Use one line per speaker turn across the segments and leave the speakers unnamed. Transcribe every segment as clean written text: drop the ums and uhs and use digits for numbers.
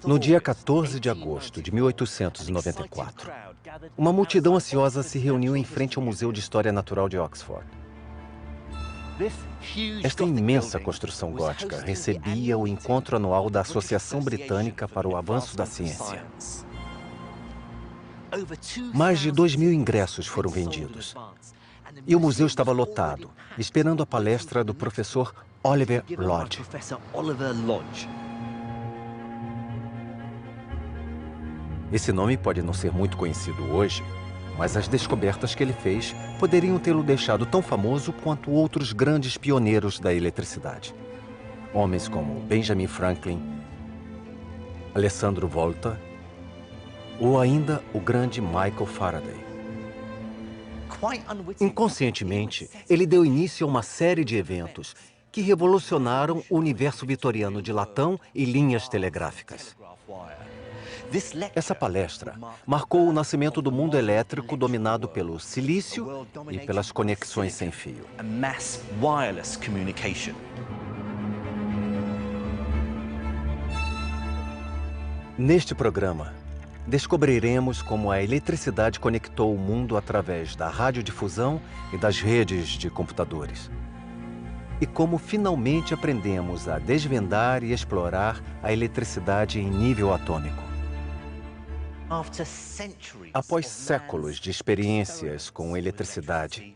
No dia 14 de agosto de 1894, uma multidão ansiosa se reuniu em frente ao Museu de História Natural de Oxford. Esta imensa construção gótica recebia o encontro anual da Associação Britânica para o Avanço da Ciência. Mais de 2.000 ingressos foram vendidos. E o museu estava lotado, esperando a palestra do professor Oliver Lodge. Esse nome pode não ser muito conhecido hoje, mas as descobertas que ele fez poderiam tê-lo deixado tão famoso quanto outros grandes pioneiros da eletricidade. Homens como Benjamin Franklin, Alessandro Volta ou ainda o grande Michael Faraday. Inconscientemente, ele deu início a uma série de eventos que revolucionaram o universo vitoriano de latão e linhas telegráficas. Essa palestra marcou o nascimento do mundo elétrico dominado pelo silício e pelas conexões sem fio. Neste programa, descobriremos como a eletricidade conectou o mundo através da radiodifusão e das redes de computadores. E como finalmente aprendemos a desvendar e explorar a eletricidade em nível atômico. Após séculos de experiências com eletricidade,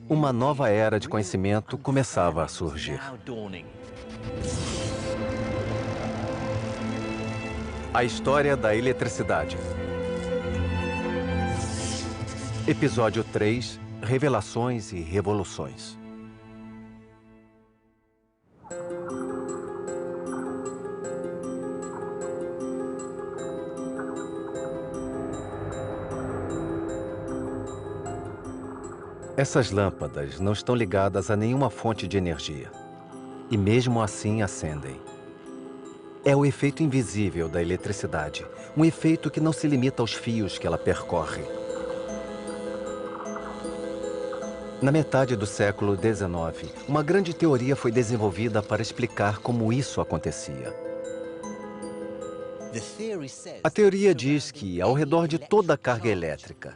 uma nova era de conhecimento começava a surgir. A história da eletricidade. Episódio 3: Revelações e Revoluções. Essas lâmpadas não estão ligadas a nenhuma fonte de energia. E mesmo assim acendem. É o efeito invisível da eletricidade, um efeito que não se limita aos fios que ela percorre. Na metade do século XIX, uma grande teoria foi desenvolvida para explicar como isso acontecia. A teoria diz que, ao redor de toda a carga elétrica,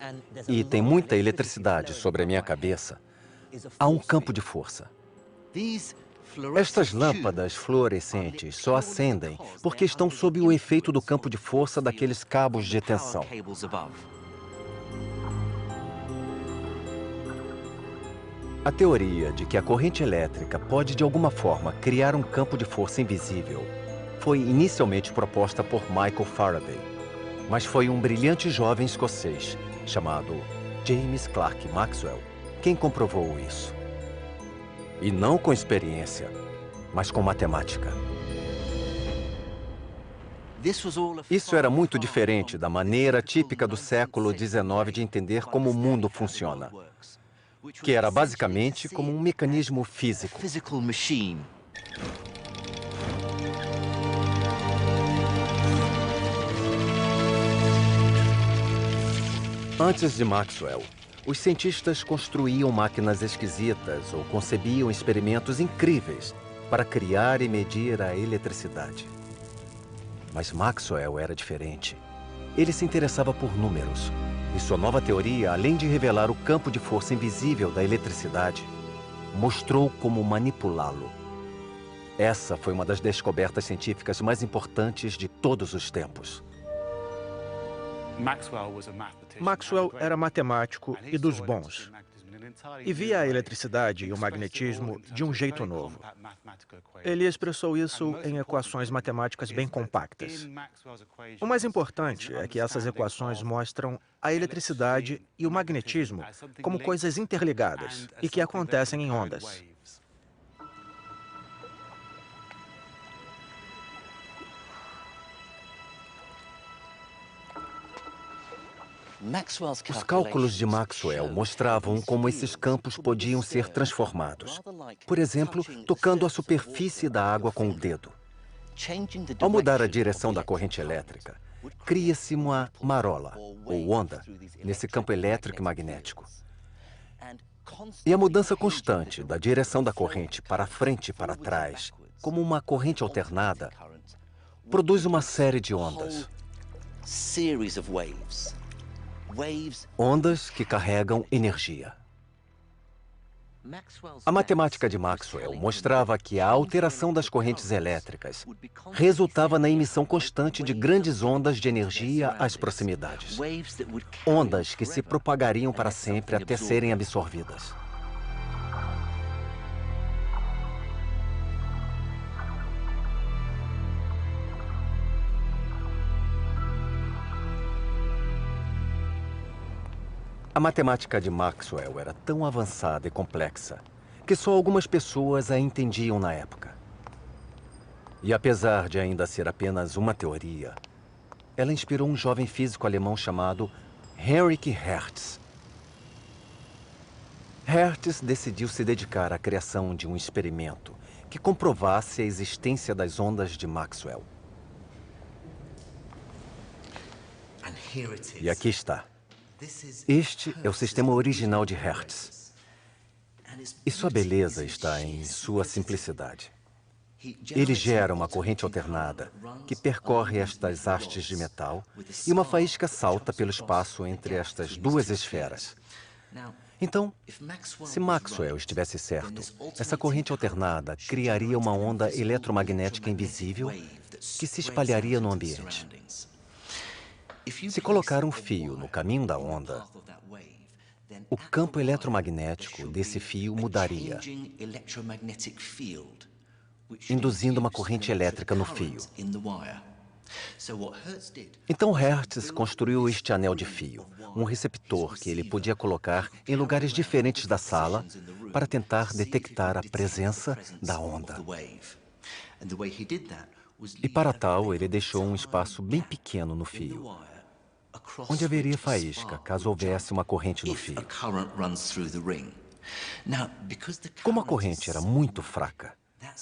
e tem muita eletricidade sobre a minha cabeça, há um campo de força. Estas lâmpadas fluorescentes só acendem porque estão sob o efeito do campo de força daqueles cabos de tensão. A teoria de que a corrente elétrica pode de alguma forma criar um campo de força invisível foi inicialmente proposta por Michael Faraday, mas foi um brilhante jovem escocês chamado James Clerk Maxwell quem comprovou isso. E não com experiência, mas com matemática. Isso era muito diferente da maneira típica do século XIX de entender como o mundo funciona, que era basicamente como um mecanismo físico. Antes de Maxwell, os cientistas construíam máquinas esquisitas ou concebiam experimentos incríveis para criar e medir a eletricidade. Mas Maxwell era diferente. Ele se interessava por números. E sua nova teoria, além de revelar o campo de força invisível da eletricidade, mostrou como manipulá-lo. Essa foi uma das descobertas científicas mais importantes de todos os tempos.
Maxwell era matemático e dos bons, e via a eletricidade e o magnetismo de um jeito novo. Ele expressou isso em equações matemáticas bem compactas. O mais importante é que essas equações mostram a eletricidade e o magnetismo como coisas interligadas e que acontecem em ondas.
Os cálculos de Maxwell mostravam como esses campos podiam ser transformados. Por exemplo, tocando a superfície da água com o dedo. Ao mudar a direção da corrente elétrica, cria-se uma marola, ou onda, nesse campo elétrico e magnético. E a mudança constante da direção da corrente para frente e para trás, como uma corrente alternada, produz uma série de ondas. Ondas que carregam energia. A matemática de Maxwell mostrava que a alteração das correntes elétricas resultava na emissão constante de grandes ondas de energia às proximidades. Ondas que se propagariam para sempre até serem absorvidas. A matemática de Maxwell era tão avançada e complexa que só algumas pessoas a entendiam na época. E apesar de ainda ser apenas uma teoria, ela inspirou um jovem físico alemão chamado Heinrich Hertz. Hertz decidiu se dedicar à criação de um experimento que comprovasse a existência das ondas de Maxwell. E aqui está. Este é o sistema original de Hertz. E sua beleza está em sua simplicidade. Ele gera uma corrente alternada que percorre estas hastes de metal e uma faísca salta pelo espaço entre estas duas esferas. Então, se Maxwell estivesse certo, essa corrente alternada criaria uma onda eletromagnética invisível que se espalharia no ambiente. Se colocar um fio no caminho da onda, o campo eletromagnético desse fio mudaria, induzindo uma corrente elétrica no fio. Então Hertz construiu este anel de fio, um receptor que ele podia colocar em lugares diferentes da sala para tentar detectar a presença da onda. E para tal, ele deixou um espaço bem pequeno no fio, onde haveria faísca caso houvesse uma corrente no fio. Como a corrente era muito fraca,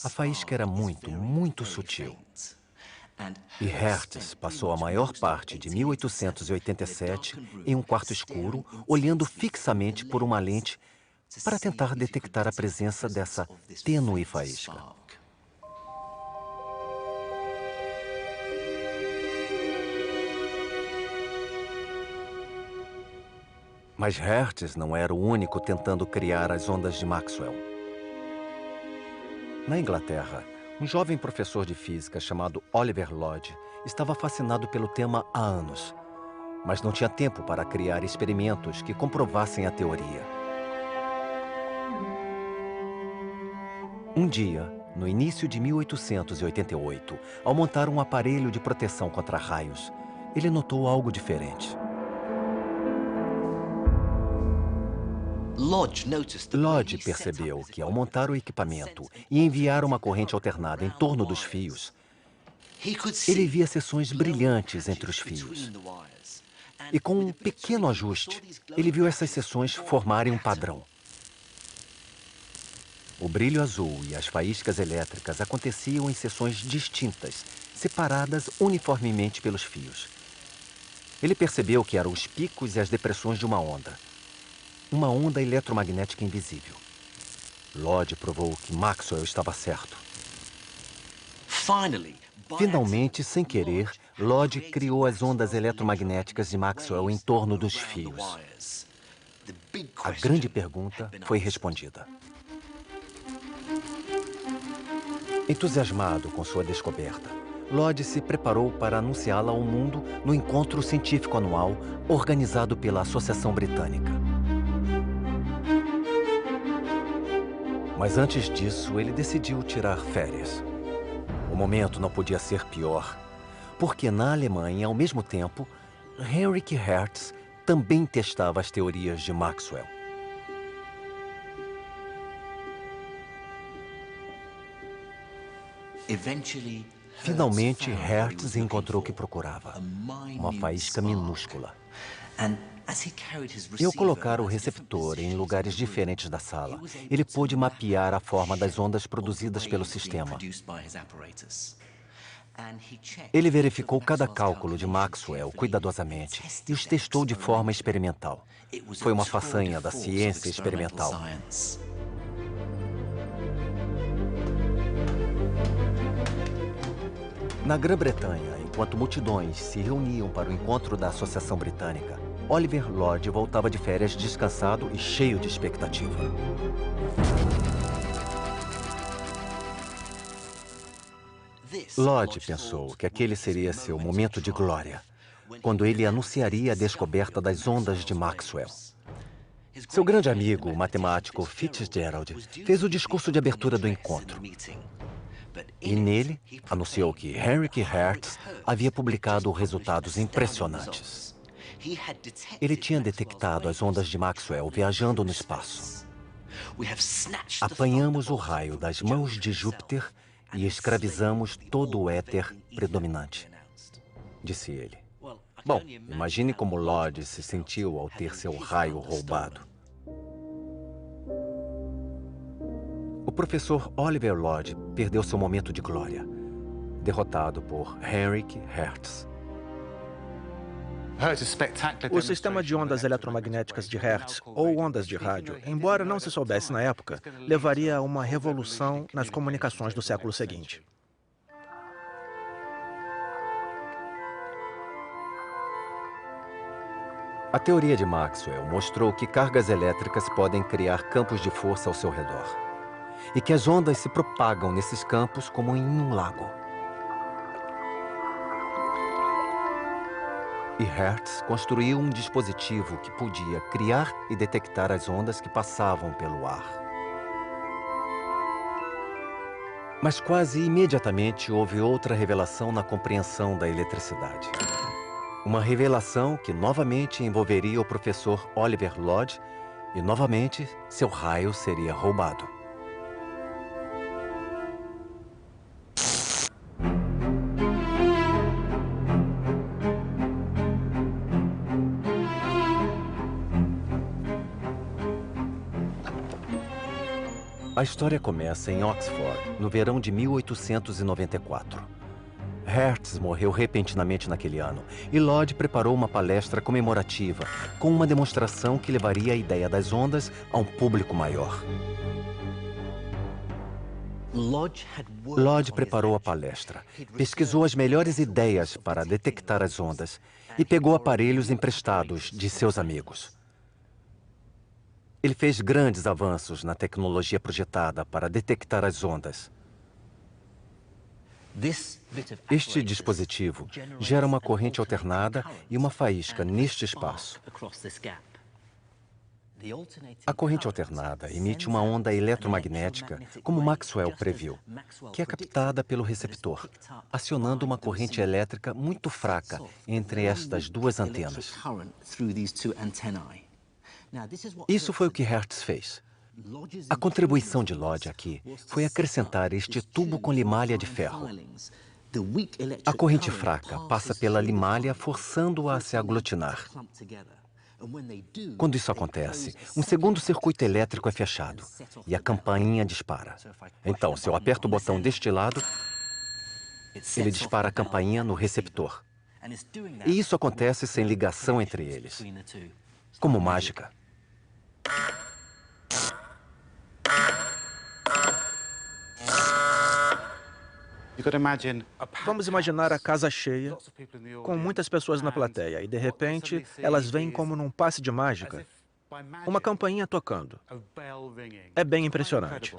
a faísca era muito sutil. E Hertz passou a maior parte de 1887 em um quarto escuro, olhando fixamente por uma lente para tentar detectar a presença dessa tênue faísca. Mas Hertz não era o único tentando criar as ondas de Maxwell. Na Inglaterra, um jovem professor de física chamado Oliver Lodge estava fascinado pelo tema há anos, mas não tinha tempo para criar experimentos que comprovassem a teoria. Um dia, no início de 1888, ao montar um aparelho de proteção contra raios, ele notou algo diferente. Lodge percebeu que, ao montar o equipamento e enviar uma corrente alternada em torno dos fios, ele via seções brilhantes entre os fios. E com um pequeno ajuste, ele viu essas seções formarem um padrão. O brilho azul e as faíscas elétricas aconteciam em seções distintas, separadas uniformemente pelos fios. Ele percebeu que eram os picos e as depressões de uma onda. Uma onda eletromagnética invisível. Lodge provou que Maxwell estava certo. Finalmente, sem querer, Lodge criou as ondas eletromagnéticas de Maxwell em torno dos fios. A grande pergunta foi respondida. Entusiasmado com sua descoberta, Lodge se preparou para anunciá-la ao mundo no encontro científico anual organizado pela Associação Britânica. Mas antes disso, ele decidiu tirar férias. O momento não podia ser pior, porque na Alemanha, ao mesmo tempo, Heinrich Hertz também testava as teorias de Maxwell. Finalmente, Hertz encontrou o que procurava, uma faísca minúscula. E ao colocar o receptor em lugares diferentes da sala, ele pôde mapear a forma das ondas produzidas pelo sistema. Ele verificou cada cálculo de Maxwell cuidadosamente e os testou de forma experimental. Foi uma façanha da ciência experimental. Na Grã-Bretanha, enquanto multidões se reuniam para o encontro da Associação Britânica, Oliver Lodge voltava de férias descansado e cheio de expectativa. Lodge pensou que aquele seria seu momento de glória, quando ele anunciaria a descoberta das ondas de Maxwell. Seu grande amigo, o matemático Fitzgerald, fez o discurso de abertura do encontro. E nele, anunciou que Heinrich Hertz havia publicado resultados impressionantes. Ele tinha detectado as ondas de Maxwell viajando no espaço. Apanhamos o raio das mãos de Júpiter e escravizamos todo o éter predominante, disse ele. Bom, imagine como Lodge se sentiu ao ter seu raio roubado. O professor Oliver Lodge perdeu seu momento de glória, derrotado por Heinrich Hertz.
O sistema de ondas eletromagnéticas de Hertz, ou ondas de rádio, embora não se soubesse na época, levaria a uma revolução nas comunicações do século seguinte.
A teoria de Maxwell mostrou que cargas elétricas podem criar campos de força ao seu redor, e que as ondas se propagam nesses campos como em um lago. E Hertz construiu um dispositivo que podia criar e detectar as ondas que passavam pelo ar. Mas quase imediatamente houve outra revelação na compreensão da eletricidade. Uma revelação que novamente envolveria o professor Oliver Lodge e novamente seu raio seria roubado. A história começa em Oxford, no verão de 1894. Hertz morreu repentinamente naquele ano e Lodge preparou uma palestra comemorativa com uma demonstração que levaria a ideia das ondas a um público maior. Lodge preparou a palestra, pesquisou as melhores ideias para detectar as ondas e pegou aparelhos emprestados de seus amigos. Ele fez grandes avanços na tecnologia projetada para detectar as ondas. Este dispositivo gera uma corrente alternada e uma faísca neste espaço. A corrente alternada emite uma onda eletromagnética, como Maxwell previu, que é captada pelo receptor, acionando uma corrente elétrica muito fraca entre estas duas antenas. Isso foi o que Hertz fez. A contribuição de Lodge aqui foi acrescentar este tubo com limalha de ferro. A corrente fraca passa pela limalha, forçando-a a se aglutinar. Quando isso acontece, um segundo circuito elétrico é fechado e a campainha dispara. Então, se eu aperto o botão deste lado, ele dispara a campainha no receptor. E isso acontece sem ligação entre eles, como mágica.
Vamos imaginar a casa cheia, com muitas pessoas na plateia, e de repente elas veem como num passe de mágica, uma campainha tocando. É bem impressionante.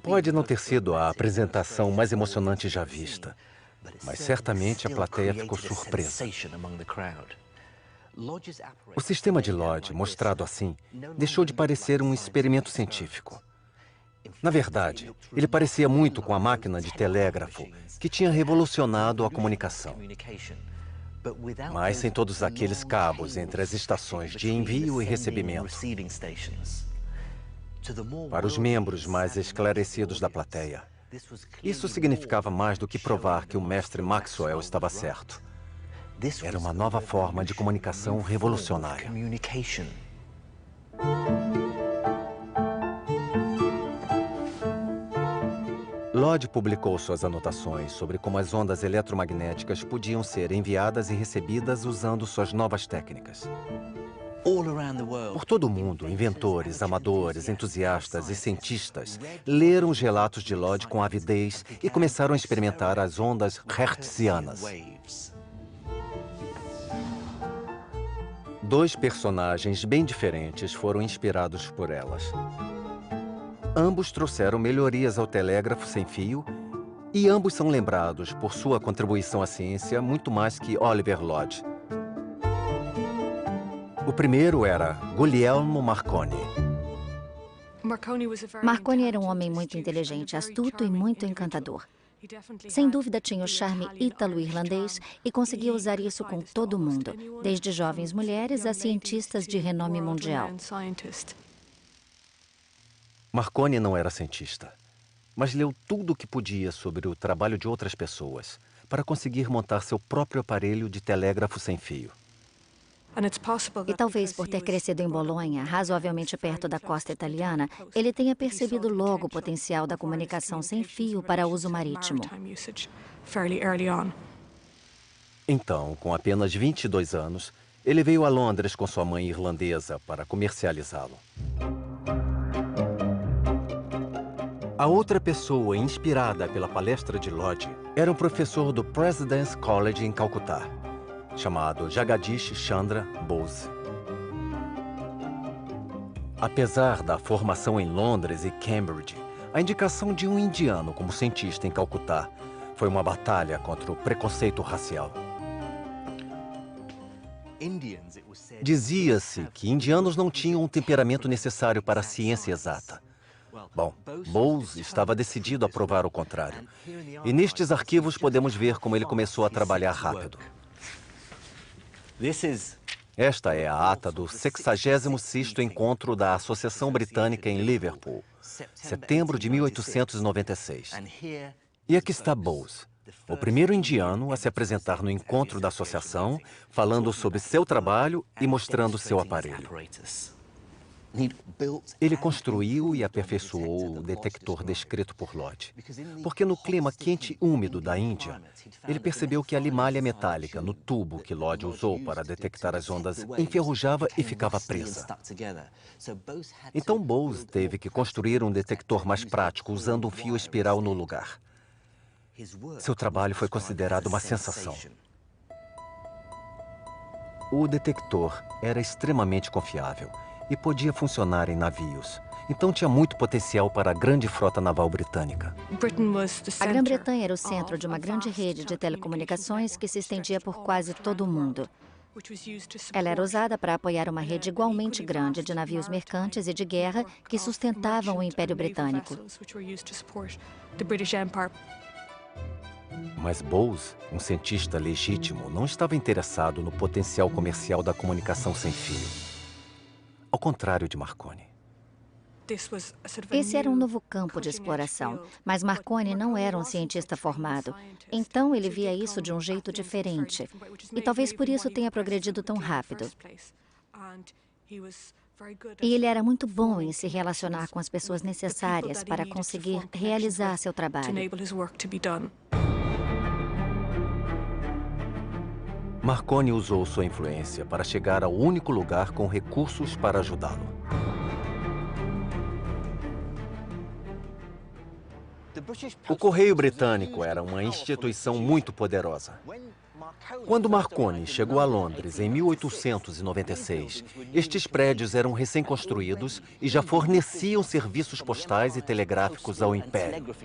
Pode não ter sido a apresentação mais emocionante já vista, mas certamente a plateia ficou surpresa. O sistema de Lodge, mostrado assim, deixou de parecer um experimento científico. Na verdade, ele parecia muito com a máquina de telégrafo, que tinha revolucionado a comunicação. Mas sem todos aqueles cabos entre as estações de envio e recebimento. Para os membros mais esclarecidos da plateia, isso significava mais do que provar que o mestre Maxwell estava certo. Era uma nova forma de comunicação revolucionária. Lodge publicou suas anotações sobre como as ondas eletromagnéticas podiam ser enviadas e recebidas usando suas novas técnicas. Por todo o mundo, inventores, amadores, entusiastas e cientistas leram os relatos de Lodge com avidez e começaram a experimentar as ondas hertzianas. Dois personagens bem diferentes foram inspirados por elas. Ambos trouxeram melhorias ao telégrafo sem fio e ambos são lembrados por sua contribuição à ciência muito mais que Oliver Lodge. O primeiro era Guglielmo Marconi.
Marconi era um homem muito inteligente, astuto e muito encantador. Sem dúvida tinha o charme ítalo-irlandês e conseguia usar isso com todo mundo, desde jovens mulheres a cientistas de renome mundial.
Marconi não era cientista, mas leu tudo o que podia sobre o trabalho de outras pessoas para conseguir montar seu próprio aparelho de telégrafo sem fio.
E talvez por ter crescido em Bolonha, razoavelmente perto da costa italiana, ele tenha percebido logo o potencial da comunicação sem fio para uso marítimo.
Então, com apenas 22 anos, ele veio a Londres com sua mãe irlandesa para comercializá-lo. A outra pessoa inspirada pela palestra de Lodge era um professor do President's College em Calcutá, chamado Jagadish Chandra Bose. Apesar da formação em Londres e Cambridge, a indicação de um indiano como cientista em Calcutá foi uma batalha contra o preconceito racial. Dizia-se que indianos não tinham o temperamento necessário para a ciência exata. Bom, Bose estava decidido a provar o contrário. E nestes arquivos podemos ver como ele começou a trabalhar rápido. Esta é a ata do 66º encontro da Associação Britânica em Liverpool, setembro de 1896. E aqui está Bose, o primeiro indiano a se apresentar no encontro da associação, falando sobre seu trabalho e mostrando seu aparelho. Ele construiu e aperfeiçoou o detector descrito por Lodge, porque no clima quente e úmido da Índia, ele percebeu que a limalha metálica no tubo que Lodge usou para detectar as ondas enferrujava e ficava presa. Então Bose teve que construir um detector mais prático usando um fio espiral no lugar. Seu trabalho foi considerado uma sensação. O detector era extremamente confiável e podia funcionar em navios. Então tinha muito potencial para a grande frota naval britânica.
A Grã-Bretanha era o centro de uma grande rede de telecomunicações que se estendia por quase todo o mundo. Ela era usada para apoiar uma rede igualmente grande de navios mercantes e de guerra que sustentavam o Império Britânico.
Mas Bose, um cientista legítimo, não estava interessado no potencial comercial da comunicação sem fio. Ao contrário de Marconi.
Esse era um novo campo de exploração, mas Marconi não era um cientista formado. Então ele via isso de um jeito diferente. E talvez por isso tenha progredido tão rápido. E ele era muito bom em se relacionar com as pessoas necessárias para conseguir realizar seu trabalho.
Marconi usou sua influência para chegar ao único lugar com recursos para ajudá-lo. O Correio Britânico era uma instituição muito poderosa. Quando Marconi chegou a Londres em 1896, estes prédios eram recém-construídos e já forneciam serviços postais e telegráficos ao Império.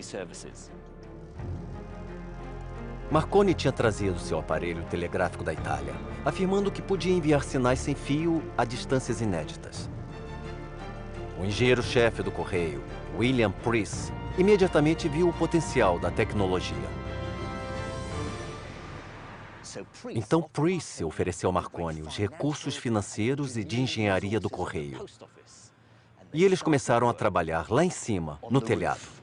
Marconi tinha trazido seu aparelho telegráfico da Itália, afirmando que podia enviar sinais sem fio a distâncias inéditas. O engenheiro-chefe do Correio, William Preece, imediatamente viu o potencial da tecnologia. Então Preece ofereceu a Marconi os recursos financeiros e de engenharia do Correio. E eles começaram a trabalhar lá em cima, no telhado.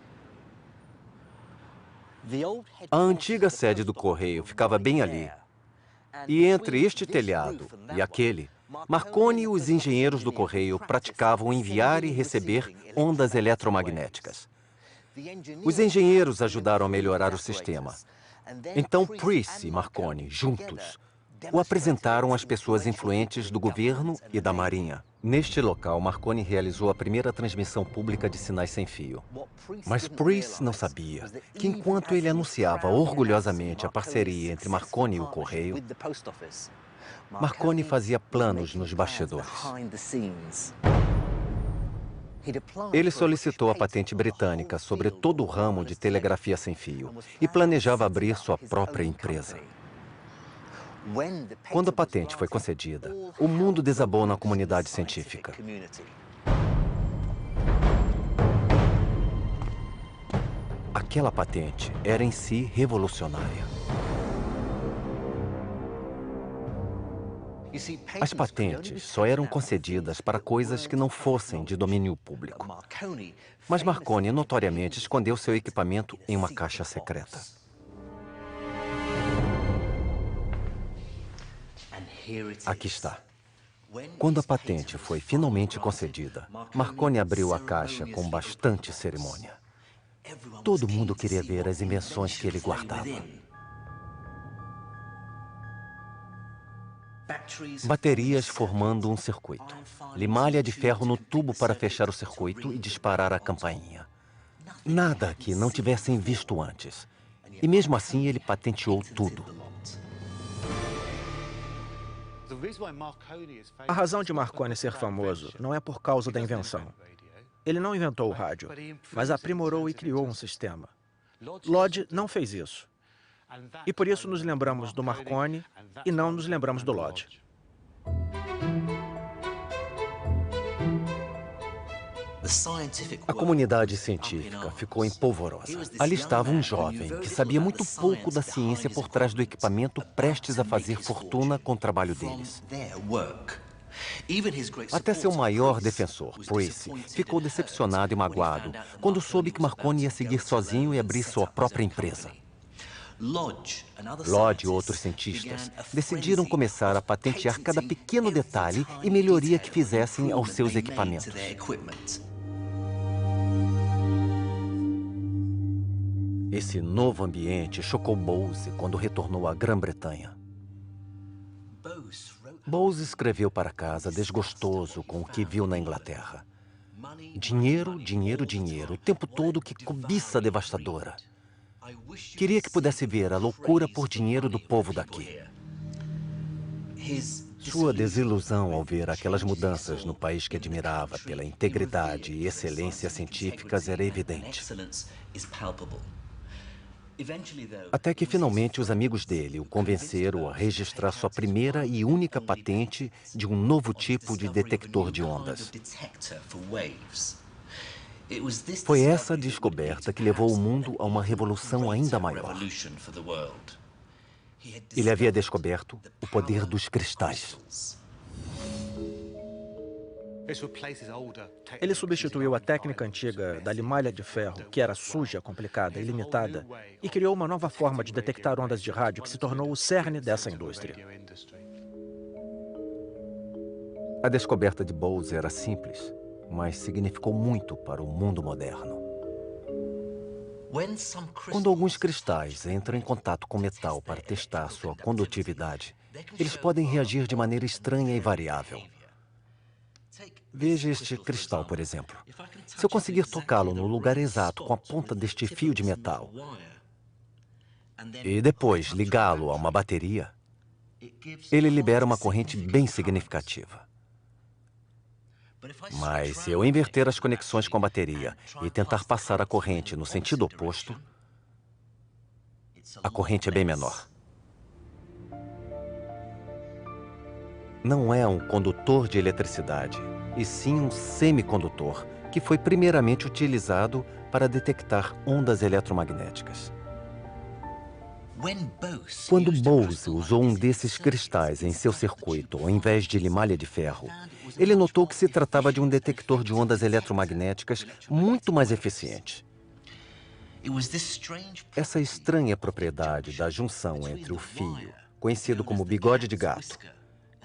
A antiga sede do Correio ficava bem ali. E entre este telhado e aquele, Marconi e os engenheiros do Correio praticavam enviar e receber ondas eletromagnéticas. Os engenheiros ajudaram a melhorar o sistema. Então Preece e Marconi, juntos, O apresentaram às pessoas influentes do governo e da Marinha. Neste local, Marconi realizou a primeira transmissão pública de sinais sem fio. Mas Preece não sabia que, enquanto ele anunciava orgulhosamente a parceria entre Marconi e o Correio, Marconi fazia planos nos bastidores. Ele solicitou a patente britânica sobre todo o ramo de telegrafia sem fio e planejava abrir sua própria empresa. Quando a patente foi concedida, o mundo desabou na comunidade científica. Aquela patente era em si revolucionária. As patentes só eram concedidas para coisas que não fossem de domínio público. Mas Marconi notoriamente escondeu seu equipamento em uma caixa secreta. Aqui está. Quando a patente foi finalmente concedida, Marconi abriu a caixa com bastante cerimônia. Todo mundo queria ver as invenções que ele guardava. Baterias formando um circuito. Limalha de ferro no tubo para fechar o circuito e disparar a campainha. Nada que não tivessem visto antes. E mesmo assim ele patenteou tudo.
A razão de Marconi ser famoso não é por causa da invenção. Ele não inventou o rádio, mas aprimorou e criou um sistema. Lodge não fez isso. E por isso nos lembramos do Marconi e não nos lembramos do Lodge.
A comunidade científica ficou empolvorosa. Ali estava um jovem que sabia muito pouco da ciência por trás do equipamento prestes a fazer fortuna com o trabalho deles. Até seu maior defensor, Preece, ficou decepcionado e magoado quando soube que Marconi ia seguir sozinho e abrir sua própria empresa. Lodge e outros cientistas decidiram começar a patentear cada pequeno detalhe e melhoria que fizessem aos seus equipamentos. Esse novo ambiente chocou Bose quando retornou à Grã-Bretanha. Bose escreveu para casa desgostoso com o que viu na Inglaterra. Dinheiro, dinheiro, dinheiro, o tempo todo, que cobiça devastadora. Queria que pudesse ver a loucura por dinheiro do povo daqui. Sua desilusão ao ver aquelas mudanças no país que admirava pela integridade e excelência científicas era evidente. Até que finalmente os amigos dele o convenceram a registrar sua primeira e única patente de um novo tipo de detector de ondas. Foi essa descoberta que levou o mundo a uma revolução ainda maior. Ele havia descoberto o poder dos cristais.
Ele substituiu a técnica antiga da limalha de ferro, que era suja, complicada e limitada, e criou uma nova forma de detectar ondas de rádio que se tornou o cerne dessa indústria.
A descoberta de Bose era simples, mas significou muito para o mundo moderno. Quando alguns cristais entram em contato com metal para testar sua condutividade, eles podem reagir de maneira estranha e variável. Veja este cristal, por exemplo. Se eu conseguir tocá-lo no lugar exato com a ponta deste fio de metal e depois ligá-lo a uma bateria, ele libera uma corrente bem significativa. Mas se eu inverter as conexões com a bateria e tentar passar a corrente no sentido oposto, a corrente é bem menor. Não é um condutor de eletricidade, e sim um semicondutor, que foi primeiramente utilizado para detectar ondas eletromagnéticas. Quando Bose usou um desses cristais em seu circuito, ao invés de limalha de ferro, ele notou que se tratava de um detector de ondas eletromagnéticas muito mais eficiente. Essa estranha propriedade da junção entre o fio, conhecido como bigode de gato,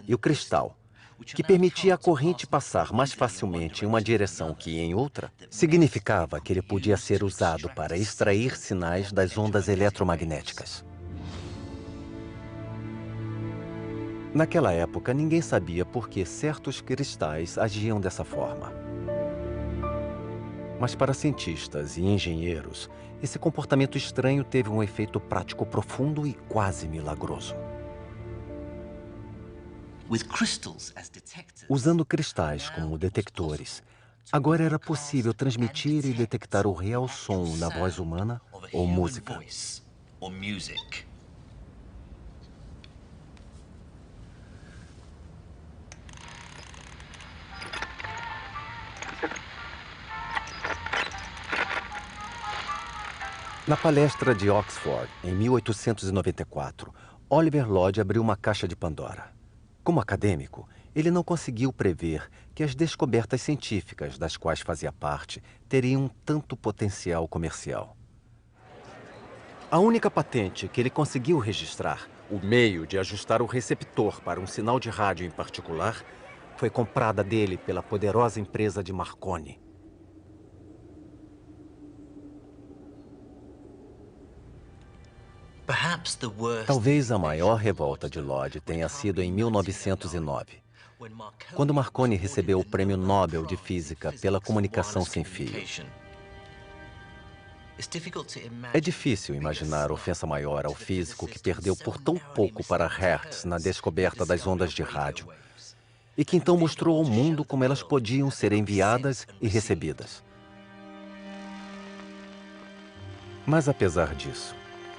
e o cristal, que permitia a corrente passar mais facilmente em uma direção que em outra, significava que ele podia ser usado para extrair sinais das ondas eletromagnéticas. Naquela época, ninguém sabia por que certos cristais agiam dessa forma. Mas para cientistas e engenheiros, esse comportamento estranho teve um efeito prático profundo e quase milagroso. Usando cristais como detectores, agora era possível transmitir e detectar o real som da voz humana ou música. Na palestra de Oxford, em 1894, Oliver Lodge abriu uma caixa de Pandora. Como acadêmico, ele não conseguiu prever que as descobertas científicas das quais fazia parte teriam tanto potencial comercial. A única patente que ele conseguiu registrar, o meio de ajustar o receptor para um sinal de rádio em particular, foi comprada dele pela poderosa empresa de Marconi. Talvez a maior revolta de Lodge tenha sido em 1909, quando Marconi recebeu o Prêmio Nobel de Física pela comunicação sem fio. É difícil imaginar ofensa maior ao físico que perdeu por tão pouco para Hertz na descoberta das ondas de rádio, e que então mostrou ao mundo como elas podiam ser enviadas e recebidas. Mas apesar disso,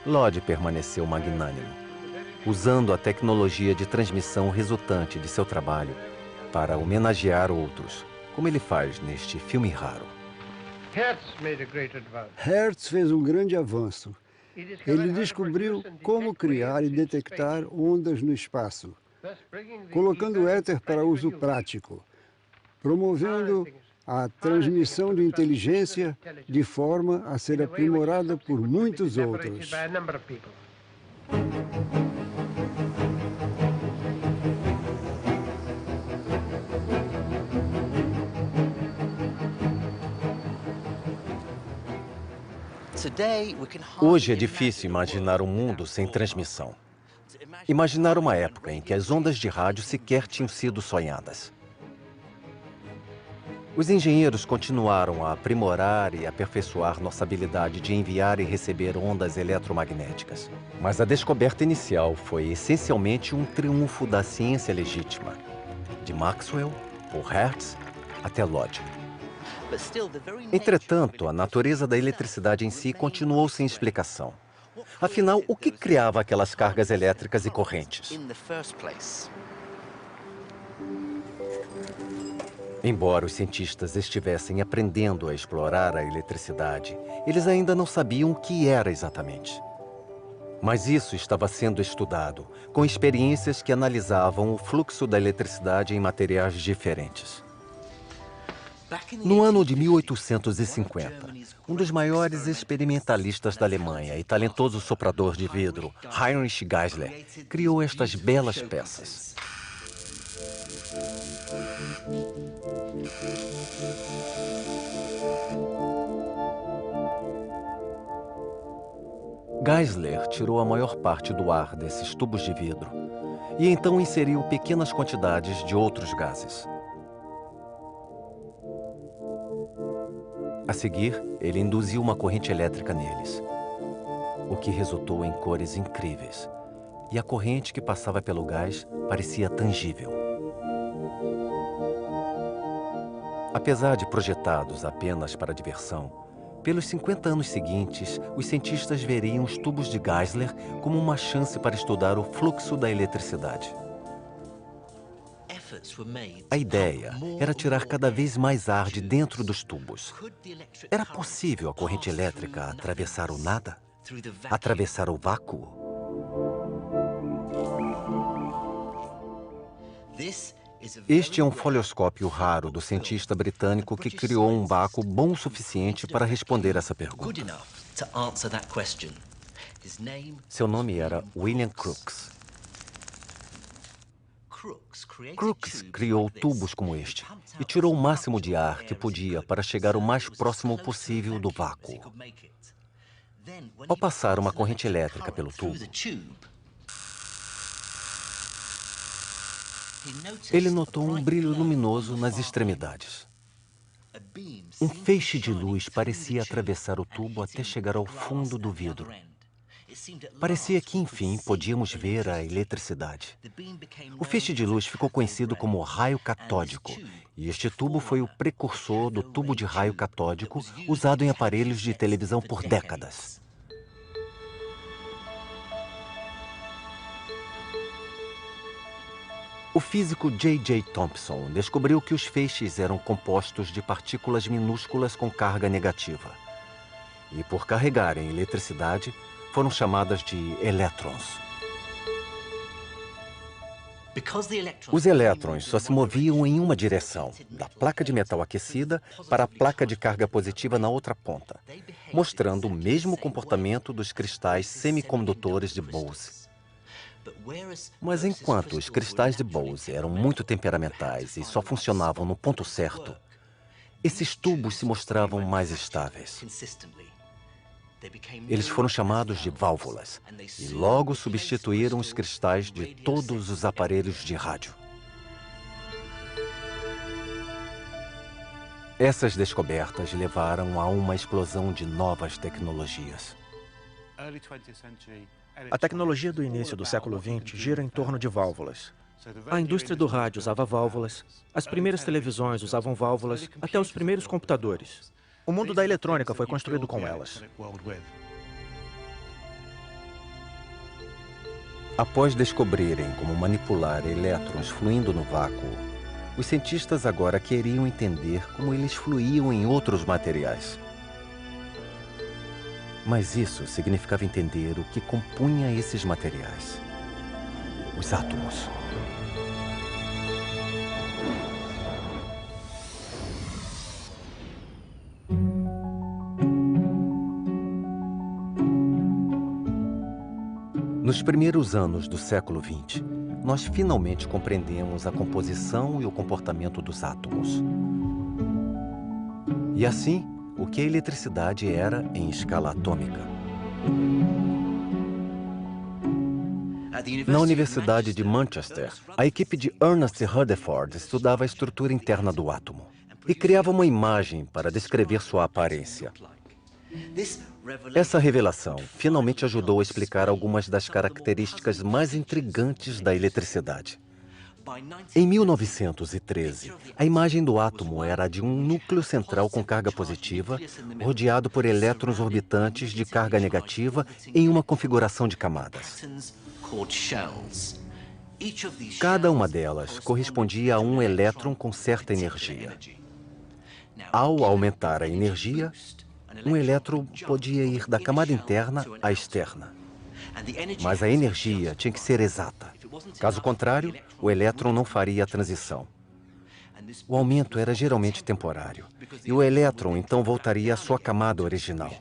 Lodge permaneceu magnânimo, usando a tecnologia de transmissão resultante de seu trabalho para homenagear outros, como ele faz neste filme raro.
Hertz fez um grande avanço. Ele descobriu como criar e detectar ondas no espaço, colocando o éter para uso prático, promovendo a transmissão de inteligência de forma a ser aprimorada por muitos outros.
Hoje é difícil imaginar um mundo sem transmissão. Imaginar uma época em que as ondas de rádio sequer tinham sido sonhadas. Os engenheiros continuaram a aprimorar e aperfeiçoar nossa habilidade de enviar e receber ondas eletromagnéticas. Mas a descoberta inicial foi essencialmente um triunfo da ciência legítima, de Maxwell, por Hertz, até Lodge. Entretanto, a natureza da eletricidade em si continuou sem explicação. Afinal, o que criava aquelas cargas elétricas e correntes? Embora os cientistas estivessem aprendendo a explorar a eletricidade, eles ainda não sabiam o que era exatamente. Mas isso estava sendo estudado, com experiências que analisavam o fluxo da eletricidade em materiais diferentes. No ano de 1850, um dos maiores experimentalistas da Alemanha e talentoso soprador de vidro, Heinrich Geissler, criou estas belas peças. Geissler tirou a maior parte do ar desses tubos de vidro e então inseriu pequenas quantidades de outros gases. A seguir, ele induziu uma corrente elétrica neles, o que resultou em cores incríveis, e a corrente que passava pelo gás parecia tangível. Apesar de projetados apenas para diversão, pelos 50 anos seguintes, os cientistas veriam os tubos de Geissler como uma chance para estudar o fluxo da eletricidade. A ideia era tirar cada vez mais ar de dentro dos tubos. Era possível a corrente elétrica atravessar o nada? Atravessar o vácuo? Este é um folheoscópio raro do cientista britânico que criou um vácuo bom o suficiente para responder essa pergunta. Seu nome era William Crookes. Crookes criou tubos como este e tirou o máximo de ar que podia para chegar o mais próximo possível do vácuo. Ao passar uma corrente elétrica pelo tubo, Ele notou um brilho luminoso nas extremidades. Um feixe de luz parecia atravessar o tubo até chegar ao fundo do vidro. Parecia que, enfim, podíamos ver a eletricidade. O feixe de luz ficou conhecido como raio catódico, e este tubo foi o precursor do tubo de raio catódico usado em aparelhos de televisão por décadas. O físico J.J. Thomson descobriu que os feixes eram compostos de partículas minúsculas com carga negativa. E por carregarem eletricidade, foram chamadas de elétrons. Os elétrons só se moviam em uma direção, da placa de metal aquecida para a placa de carga positiva na outra ponta, mostrando o mesmo comportamento dos cristais semicondutores de Bose. Mas enquanto os cristais de Bose eram muito temperamentais e só funcionavam no ponto certo, esses tubos se mostravam mais estáveis. Eles foram chamados de válvulas e logo substituíram os cristais de todos os aparelhos de rádio. Essas descobertas levaram a uma explosão de novas tecnologias.
A tecnologia do início do século XX gira em torno de válvulas. A indústria do rádio usava válvulas, as primeiras televisões usavam válvulas, até os primeiros computadores. O mundo da eletrônica foi construído com elas.
Após descobrirem como manipular elétrons fluindo no vácuo, os cientistas agora queriam entender como eles fluíam em outros materiais. Mas isso significava entender o que compunha esses materiais: os átomos. Nos primeiros anos do século XX, nós finalmente compreendemos a composição e o comportamento dos átomos. E assim, o que a eletricidade era em escala atômica. Na Universidade de Manchester, a equipe de Ernest Rutherford estudava a estrutura interna do átomo e criava uma imagem para descrever sua aparência. Essa revelação finalmente ajudou a explicar algumas das características mais intrigantes da eletricidade. Em 1913, a imagem do átomo era a de um núcleo central com carga positiva, rodeado por elétrons orbitantes de carga negativa em uma configuração de camadas. Cada uma delas correspondia a um elétron com certa energia. Ao aumentar a energia, um elétron podia ir da camada interna à externa. Mas a energia tinha que ser exata. Caso contrário, o elétron não faria a transição. O aumento era geralmente temporário, e o elétron então voltaria à sua camada original.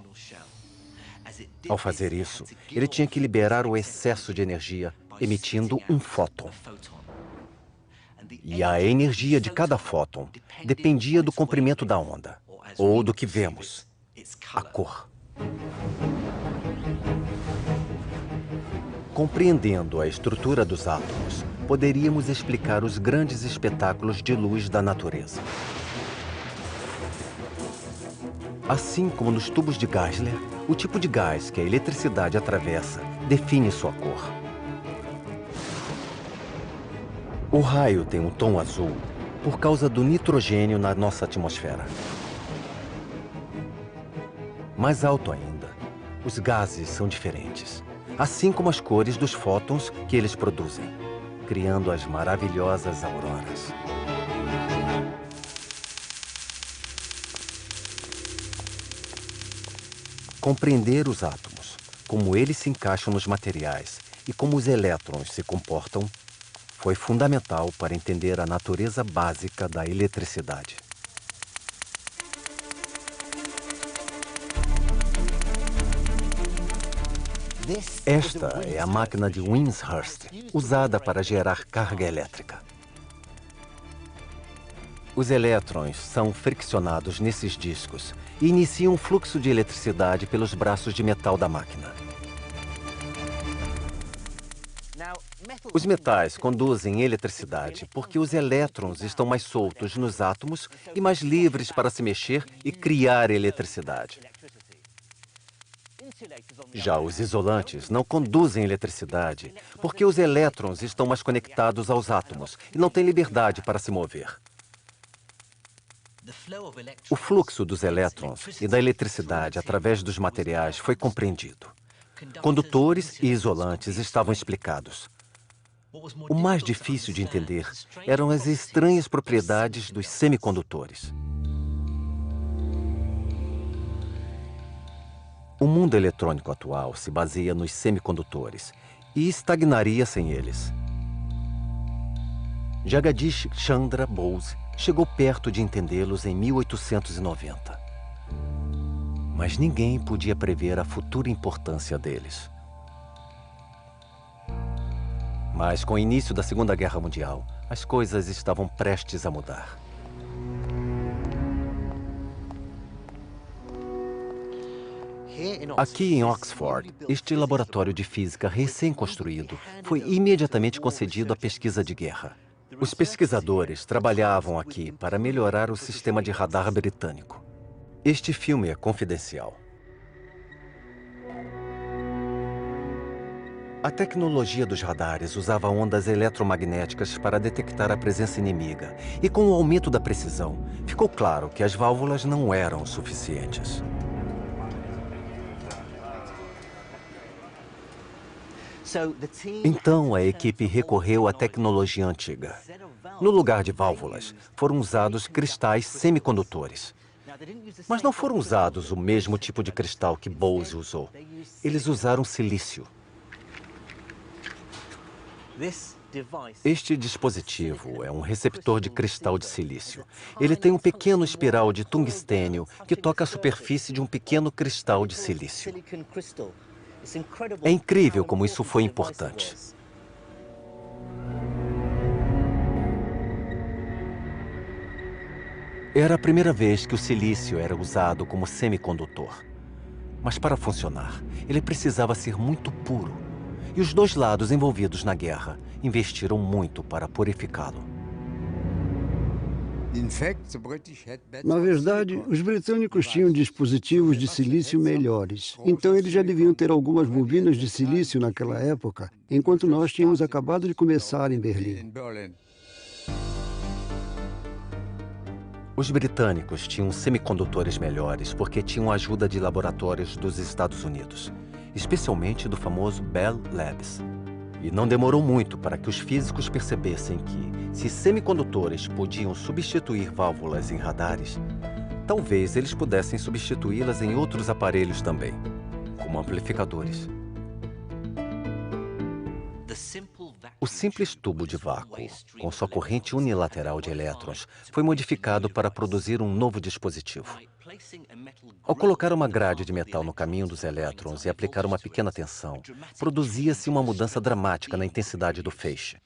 Ao fazer isso, ele tinha que liberar o excesso de energia, emitindo um fóton. E a energia de cada fóton dependia do comprimento da onda, ou do que vemos, a cor. Compreendendo a estrutura dos átomos, poderíamos explicar os grandes espetáculos de luz da natureza. Assim como nos tubos de Geissler, o tipo de gás que a eletricidade atravessa define sua cor. O raio tem um tom azul por causa do nitrogênio na nossa atmosfera. Mais alto ainda, os gases são diferentes, assim como as cores dos fótons que eles produzem, criando as maravilhosas auroras. Compreender os átomos, como eles se encaixam nos materiais e como os elétrons se comportam, foi fundamental para entender a natureza básica da eletricidade. Esta é a máquina de Wimshurst, usada para gerar carga elétrica. Os elétrons são friccionados nesses discos e iniciam um fluxo de eletricidade pelos braços de metal da máquina. Os metais conduzem eletricidade porque os elétrons estão mais soltos nos átomos e mais livres para se mexer e criar eletricidade. Já os isolantes não conduzem eletricidade porque os elétrons estão mais conectados aos átomos e não têm liberdade para se mover. O fluxo dos elétrons e da eletricidade através dos materiais foi compreendido. Condutores e isolantes estavam explicados. O mais difícil de entender eram as estranhas propriedades dos semicondutores. O mundo eletrônico atual se baseia nos semicondutores e estagnaria sem eles. Jagadish Chandra Bose chegou perto de entendê-los em 1890. Mas ninguém podia prever a futura importância deles. Mas com o início da Segunda Guerra Mundial, as coisas estavam prestes a mudar. Aqui em Oxford, este laboratório de física recém-construído foi imediatamente concedido à pesquisa de guerra. Os pesquisadores trabalhavam aqui para melhorar o sistema de radar britânico. Este filme é confidencial. A tecnologia dos radares usava ondas eletromagnéticas para detectar a presença inimiga, e com o aumento da precisão, ficou claro que as válvulas não eram suficientes. Então, a equipe recorreu à tecnologia antiga. No lugar de válvulas, foram usados cristais semicondutores. Mas não foram usados o mesmo tipo de cristal que Bose usou. Eles usaram silício. Este dispositivo é um receptor de cristal de silício. Ele tem um pequeno espiral de tungstênio que toca a superfície de um pequeno cristal de silício. É incrível como isso foi importante. Era a primeira vez que o silício era usado como semicondutor. Mas para funcionar, ele precisava ser muito puro. E os dois lados envolvidos na guerra investiram muito para purificá-lo.
Na verdade, os britânicos tinham dispositivos de silício melhores. Então, eles já deviam ter algumas bobinas de silício naquela época, enquanto nós tínhamos acabado de começar em Berlim.
Os britânicos tinham semicondutores melhores porque tinham a ajuda de laboratórios dos Estados Unidos, especialmente do famoso Bell Labs. E não demorou muito para que os físicos percebessem que, se semicondutores podiam substituir válvulas em radares, talvez eles pudessem substituí-las em outros aparelhos também, como amplificadores. O simples tubo de vácuo, com sua corrente unilateral de elétrons, foi modificado para produzir um novo dispositivo. Ao colocar uma grade de metal no caminho dos elétrons e aplicar uma pequena tensão, produzia-se uma mudança dramática na intensidade do feixe.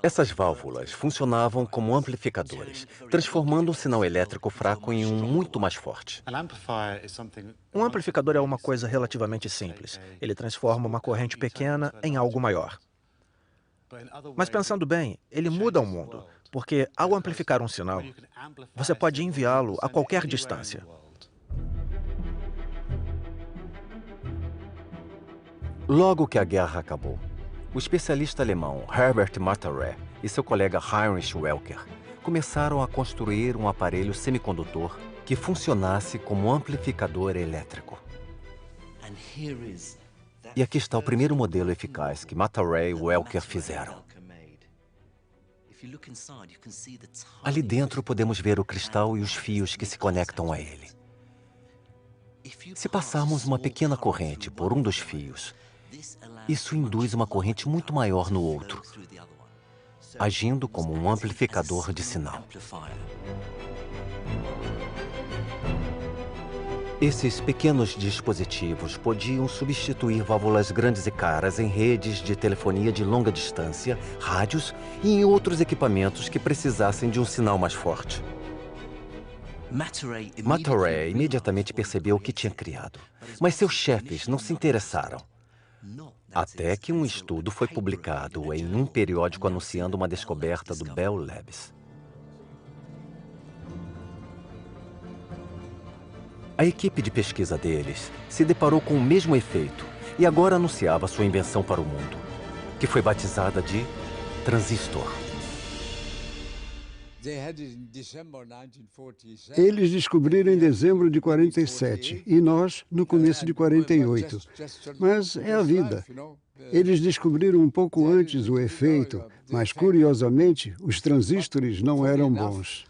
Essas válvulas funcionavam como amplificadores, transformando um sinal elétrico fraco em um muito mais forte.
Um amplificador é uma coisa relativamente simples. Ele transforma uma corrente pequena em algo maior. Mas pensando bem, ele muda o mundo, porque ao amplificar um sinal, você pode enviá-lo a qualquer distância.
Logo que a guerra acabou, o especialista alemão Herbert Martorell e seu colega Heinrich Welker começaram a construir um aparelho semicondutor que funcionasse como amplificador elétrico. E aqui está o primeiro modelo eficaz que Martorell e Welker fizeram. Ali dentro podemos ver o cristal e os fios que se conectam a ele. Se passarmos uma pequena corrente por um dos fios, isso induz uma corrente muito maior no outro, agindo como um amplificador de sinal. Esses pequenos dispositivos podiam substituir válvulas grandes e caras em redes de telefonia de longa distância, rádios e em outros equipamentos que precisassem de um sinal mais forte. Martorell imediatamente percebeu o que tinha criado, mas seus chefes não se interessaram. Até que um estudo foi publicado em um periódico anunciando uma descoberta do Bell Labs. A equipe de pesquisa deles se deparou com o mesmo efeito e agora anunciava sua invenção para o mundo, que foi batizada de transistor.
Eles descobriram em dezembro de 47 e nós no começo de 48. Mas é a vida. Eles descobriram um pouco antes o efeito, mas curiosamente os transistores não eram bons.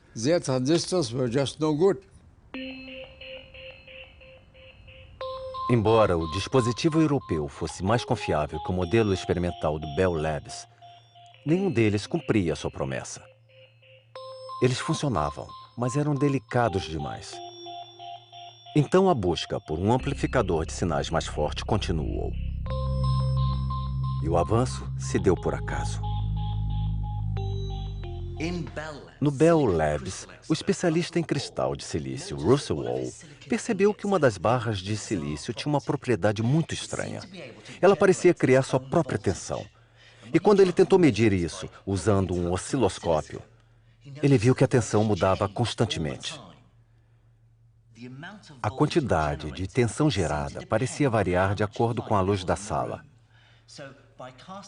Embora o dispositivo europeu fosse mais confiável que o modelo experimental do Bell Labs, nenhum deles cumpria sua promessa. Eles funcionavam, mas eram delicados demais. Então a busca por um amplificador de sinais mais forte continuou. E o avanço se deu por acaso. No Bell Labs, o especialista em cristal de silício Russell Wall percebeu que uma das barras de silício tinha uma propriedade muito estranha. Ela parecia criar sua própria tensão. E quando ele tentou medir isso usando um osciloscópio, ele viu que a tensão mudava constantemente. A quantidade de tensão gerada parecia variar de acordo com a luz da sala.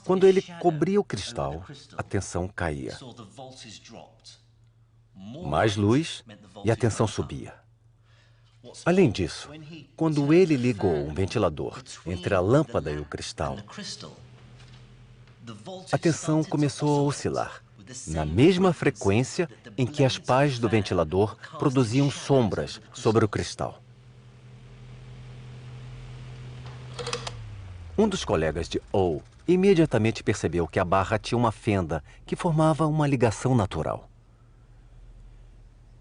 Quando ele cobria o cristal, a tensão caía. Mais luz e a tensão subia. Além disso, quando ele ligou um ventilador entre a lâmpada e o cristal, a tensão começou a oscilar, na mesma frequência em que as pás do ventilador produziam sombras sobre o cristal. Um dos colegas de O imediatamente percebeu que a barra tinha uma fenda que formava uma ligação natural.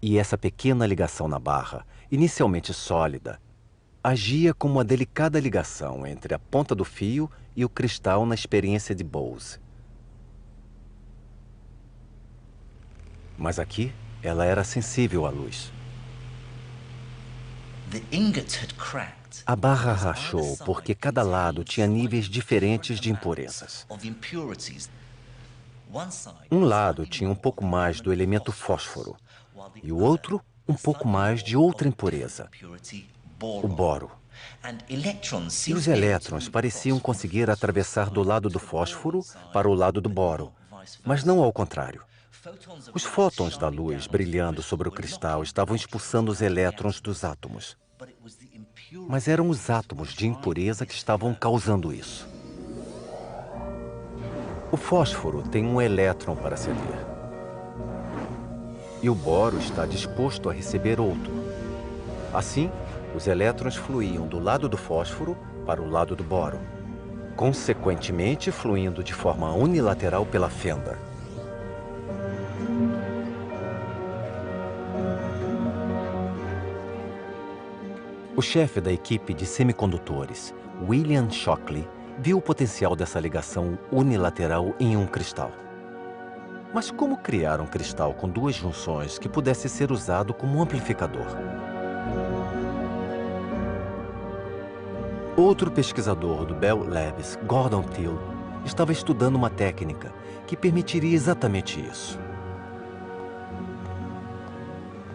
E essa pequena ligação na barra, inicialmente sólida, agia como uma delicada ligação entre a ponta do fio e o cristal na experiência de Bose. Mas aqui, ela era sensível à luz. A barra rachou porque cada lado tinha níveis diferentes de impurezas. Um lado tinha um pouco mais do elemento fósforo e o outro um pouco mais de outra impureza, o boro. E os elétrons pareciam conseguir atravessar do lado do fósforo para o lado do boro, mas não ao contrário. Os fótons da luz brilhando sobre o cristal estavam expulsando os elétrons dos átomos. Mas eram os átomos de impureza que estavam causando isso. O fósforo tem um elétron para ceder. E o boro está disposto a receber outro. Assim, os elétrons fluíam do lado do fósforo para o lado do boro, consequentemente fluindo de forma unilateral pela fenda. O chefe da equipe de semicondutores, William Shockley, viu o potencial dessa ligação unilateral em um cristal. Mas como criar um cristal com duas junções que pudesse ser usado como um amplificador? Outro pesquisador do Bell Labs, Gordon Till, estava estudando uma técnica que permitiria exatamente isso.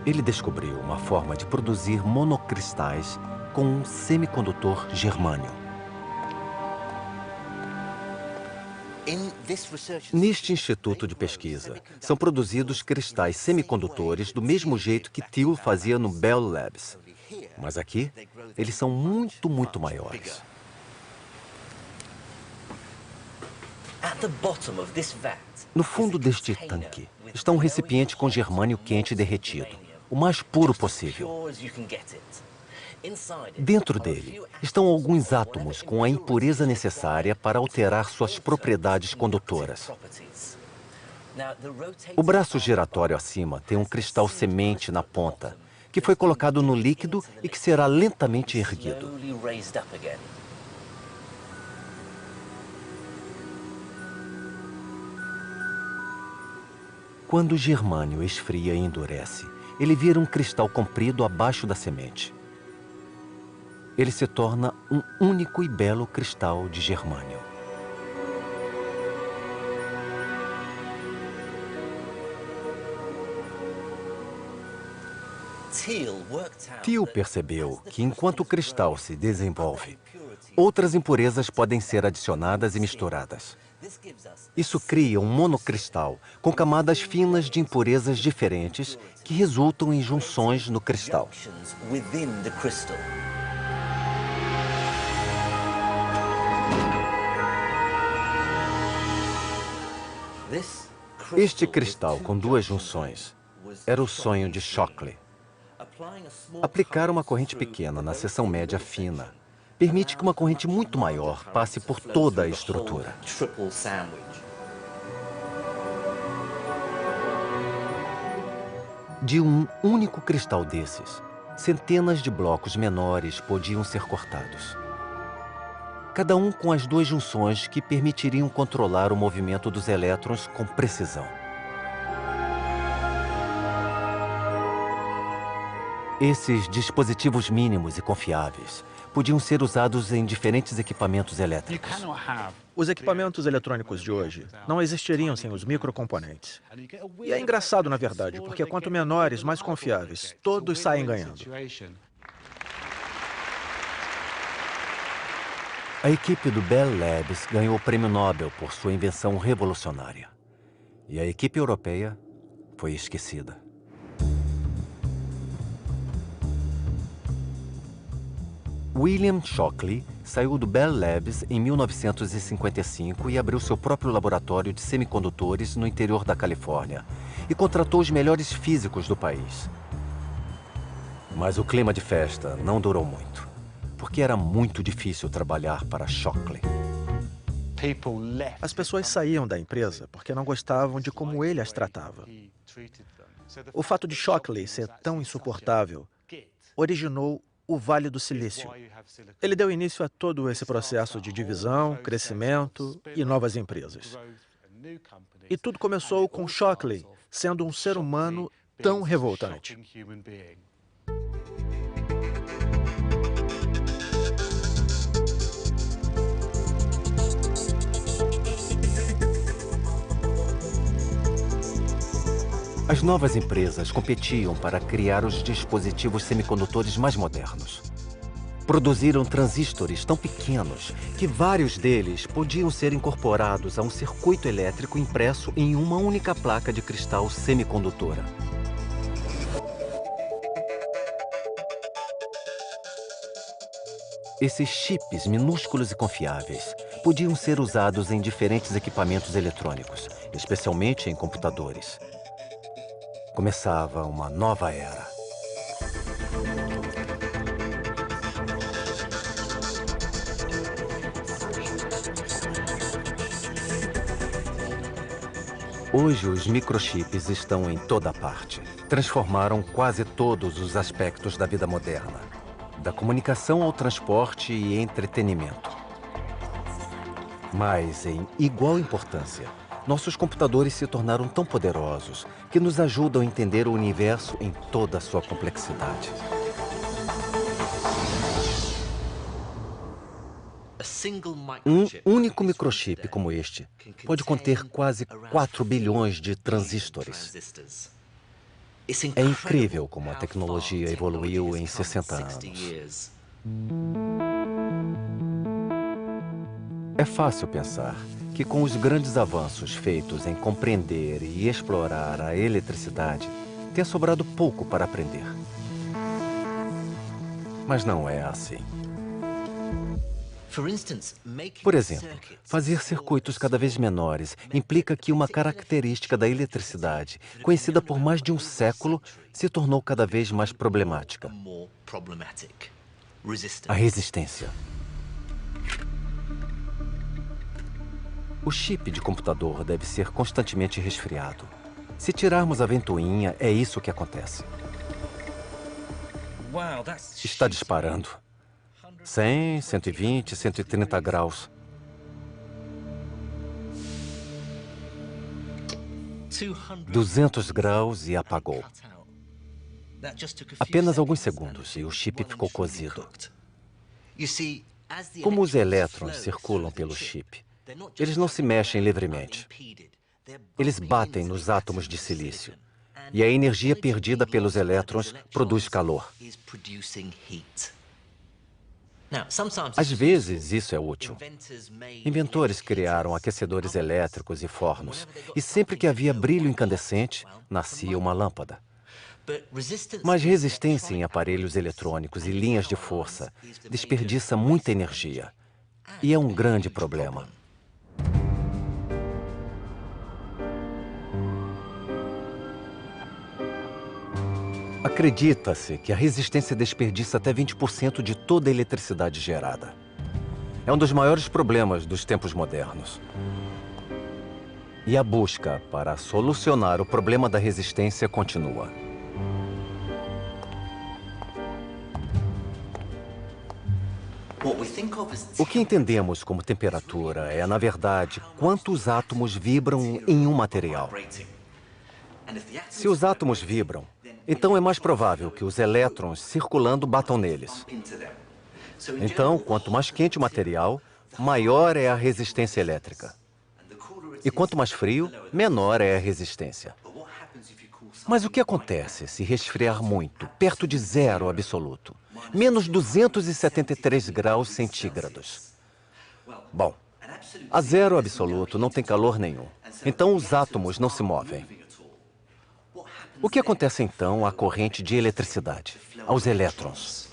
Ele descobriu uma forma de produzir monocristais com um semicondutor germânio. Neste instituto de pesquisa, são produzidos cristais semicondutores do mesmo jeito que Till fazia no Bell Labs. Mas aqui, eles são muito maiores. No fundo deste tanque, está um recipiente com germânio quente derretido, o mais puro possível. Dentro dele estão alguns átomos com a impureza necessária para alterar suas propriedades condutoras. O braço giratório acima tem um cristal semente na ponta, que foi colocado no líquido e que será lentamente erguido. Quando o germânio esfria e endurece, ele vira um cristal comprido abaixo da semente. ele se torna um único e belo cristal de germânio. Thiel percebeu que, enquanto o cristal se desenvolve, outras impurezas podem ser adicionadas e misturadas. Isso cria um monocristal com camadas finas de impurezas diferentes que resultam em junções no cristal. Este cristal com duas junções era o sonho de Shockley. Aplicar uma corrente pequena na seção média fina permite que uma corrente muito maior passe por toda a estrutura. De um único cristal desses, centenas de blocos menores podiam ser cortados. Cada um com as duas junções que permitiriam controlar o movimento dos elétrons com precisão. Esses dispositivos mínimos e confiáveis podiam ser usados em diferentes equipamentos elétricos.
Os equipamentos eletrônicos de hoje não existiriam sem os microcomponentes. E é engraçado, na verdade, porque quanto menores, mais confiáveis. Todos saem ganhando.
A equipe do Bell Labs ganhou o prêmio Nobel por sua invenção revolucionária. E a equipe europeia foi esquecida. William Shockley saiu do Bell Labs em 1955 e abriu seu próprio laboratório de semicondutores no interior da Califórnia e contratou os melhores físicos do país. Mas o clima de festa não durou muito, porque era muito difícil trabalhar para Shockley.
As pessoas saíam da empresa porque não gostavam de como ele as tratava. O fato de Shockley ser tão insuportável originou o Vale do Silício. Ele deu início a todo esse processo de divisão, crescimento e novas empresas. E tudo começou com Shockley sendo um ser humano tão revoltante.
As novas empresas competiam para criar os dispositivos semicondutores mais modernos. Produziram transistores tão pequenos que vários deles podiam ser incorporados a um circuito elétrico impresso em uma única placa de cristal semicondutora. Esses chips minúsculos e confiáveis podiam ser usados em diferentes equipamentos eletrônicos, especialmente em computadores. Começava uma nova era. Hoje, os microchips estão em toda parte. Transformaram quase todos os aspectos da vida moderna, da comunicação ao transporte e entretenimento. Mas, em igual importância, nossos computadores se tornaram tão poderosos que nos ajudam a entender o universo em toda a sua complexidade. Um único microchip como este pode conter quase 4 bilhões de transistores. É incrível como a tecnologia evoluiu em 60 anos. É fácil pensar que com os grandes avanços feitos em compreender e explorar a eletricidade, tenha sobrado pouco para aprender. Mas não é assim. Por exemplo, fazer circuitos cada vez menores implica que uma característica da eletricidade, conhecida por mais de um século, se tornou cada vez mais problemática: a resistência. O chip de computador deve ser constantemente resfriado. Se tirarmos a ventoinha, é isso que acontece. Está disparando. 100, 120, 130 graus. 200 graus e apagou. Apenas alguns segundos e o chip ficou cozido. Como os elétrons circulam pelo chip, eles não se mexem livremente. Eles batem nos átomos de silício. E a energia perdida pelos elétrons produz calor. Às vezes, isso é útil. Inventores criaram aquecedores elétricos e fornos, e sempre que havia brilho incandescente, nascia uma lâmpada. Mas resistência em aparelhos eletrônicos e linhas de força desperdiça muita energia, e é um grande problema. Acredita-se que a resistência desperdiça até 20% de toda a eletricidade gerada. É um dos maiores problemas dos tempos modernos. E a busca para solucionar o problema da resistência continua. O que entendemos como temperatura é, na verdade, quantos átomos vibram em um material. Se os átomos vibram, então é mais provável que os elétrons circulando batam neles. Então, quanto mais quente o material, maior é a resistência elétrica. E quanto mais frio, menor é a resistência. Mas o que acontece se resfriar muito, perto de zero absoluto? Menos 273 graus centígrados. Bom, a zero absoluto não tem calor nenhum. Então os átomos não se movem. O que acontece então à corrente de eletricidade, aos elétrons?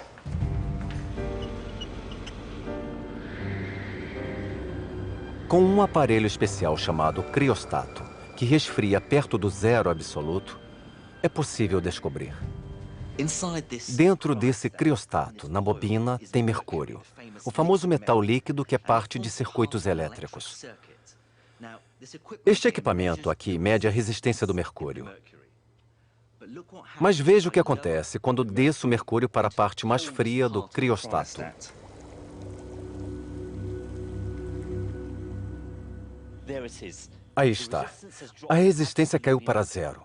Com um aparelho especial chamado criostato, que resfria perto do zero absoluto, é possível descobrir. Dentro desse criostato, na bobina, tem mercúrio, o famoso metal líquido que é parte de circuitos elétricos. Este equipamento aqui mede a resistência do mercúrio. Mas veja o que acontece quando desço o mercúrio para a parte mais fria do criostato. Aí está. A resistência caiu para zero.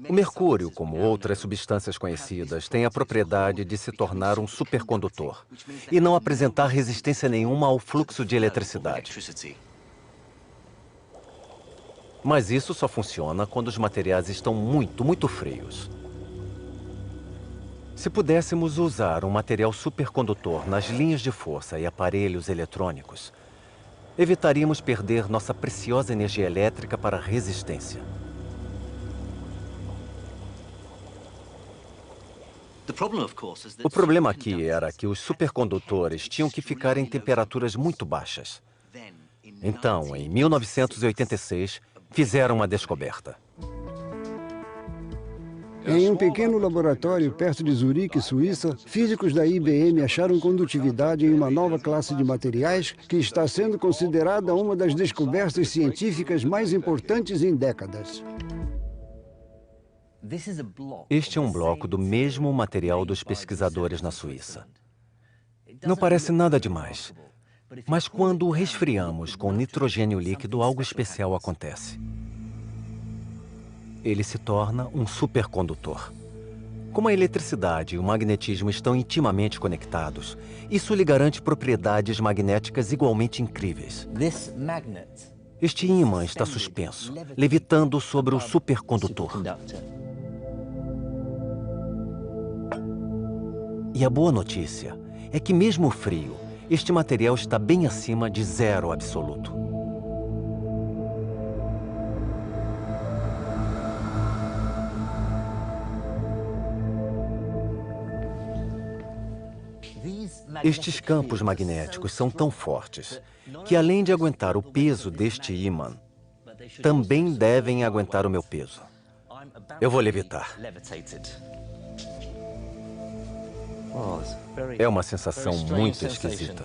O mercúrio, como outras substâncias conhecidas, tem a propriedade de se tornar um supercondutor e não apresentar resistência nenhuma ao fluxo de eletricidade. Mas isso só funciona quando os materiais estão muito frios. Se pudéssemos usar um material supercondutor nas linhas de força e aparelhos eletrônicos, evitaríamos perder nossa preciosa energia elétrica para a resistência. O problema aqui era que os supercondutores tinham que ficar em temperaturas muito baixas. Então, em 1986, fizeram uma descoberta.
Em um pequeno laboratório perto de Zurique, Suíça, físicos da IBM acharam condutividade em uma nova classe de materiais que está sendo considerada uma das descobertas científicas mais importantes em décadas.
Este é um bloco do mesmo material dos pesquisadores na Suíça. Não parece nada demais. Mas quando o resfriamos com nitrogênio líquido, algo especial acontece. Ele se torna um supercondutor. Como a eletricidade e o magnetismo estão intimamente conectados, isso lhe garante propriedades magnéticas igualmente incríveis. Este ímã está suspenso, levitando sobre o supercondutor. E a boa notícia é que mesmo frio, este material está bem acima de zero absoluto. Estes campos magnéticos são tão fortes que, além de aguentar o peso deste ímã, também devem aguentar o meu peso. Eu vou levitar. É uma sensação muito esquisita.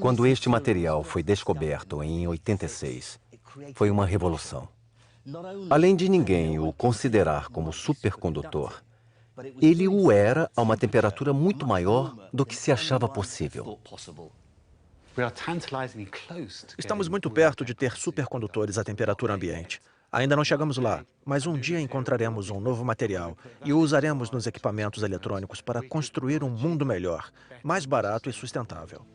Quando este material foi descoberto em 86, foi uma revolução. Além de ninguém o considerar como supercondutor, ele o era a uma temperatura muito maior do que se achava possível.
Estamos muito perto de ter supercondutores à temperatura ambiente. Ainda não chegamos lá, mas um dia encontraremos um novo material e o usaremos nos equipamentos eletrônicos para construir um mundo melhor, mais barato e sustentável.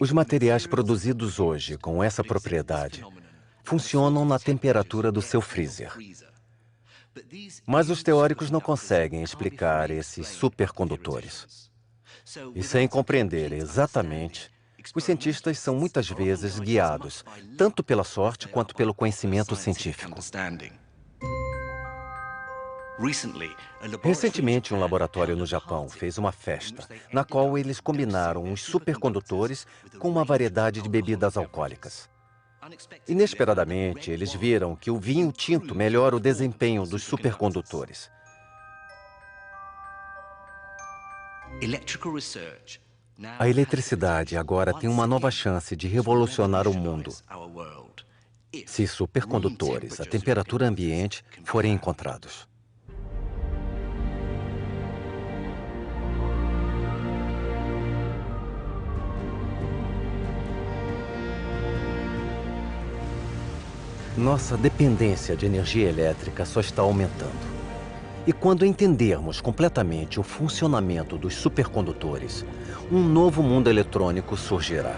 Os materiais produzidos hoje com essa propriedade funcionam na temperatura do seu freezer. Mas os teóricos não conseguem explicar esses supercondutores. E sem compreender exatamente, os cientistas são muitas vezes guiados, tanto pela sorte quanto pelo conhecimento científico. Recentemente, um laboratório no Japão fez uma festa, na qual eles combinaram os supercondutores com uma variedade de bebidas alcoólicas. Inesperadamente, eles viram que o vinho tinto melhora o desempenho dos supercondutores. A eletricidade agora tem uma nova chance de revolucionar o mundo, se supercondutores a temperatura ambiente forem encontrados. Nossa dependência de energia elétrica só está aumentando. E quando entendermos completamente o funcionamento dos supercondutores, um novo mundo eletrônico surgirá.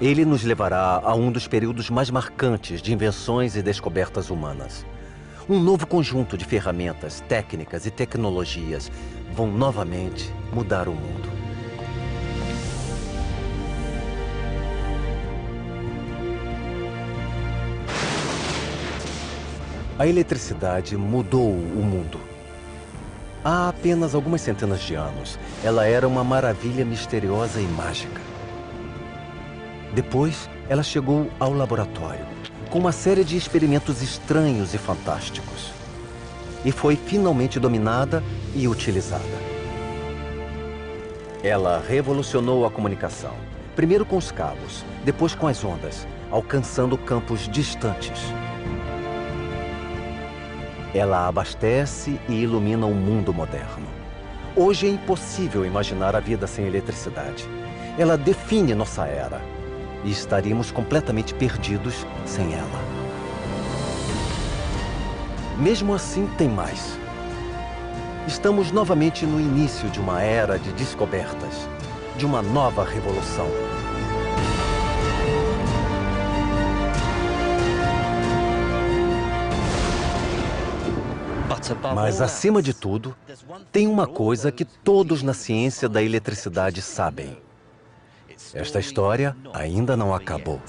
Ele nos levará a um dos períodos mais marcantes de invenções e descobertas humanas. Um novo conjunto de ferramentas, técnicas e tecnologias vão novamente mudar o mundo. A eletricidade mudou o mundo. Há apenas algumas centenas de anos, ela era uma maravilha misteriosa e mágica. Depois, ela chegou ao laboratório, com uma série de experimentos estranhos e fantásticos. E foi finalmente dominada e utilizada. Ela revolucionou a comunicação, primeiro com os cabos, depois com as ondas, alcançando campos distantes. Ela abastece e ilumina o mundo moderno. Hoje é impossível imaginar a vida sem eletricidade. Ela define nossa era. E estaríamos completamente perdidos sem ela. Mesmo assim, tem mais. Estamos novamente no início de uma era de descobertas, de uma nova revolução. Mas, acima de tudo, tem uma coisa que todos na ciência da eletricidade sabem. Esta história ainda não acabou.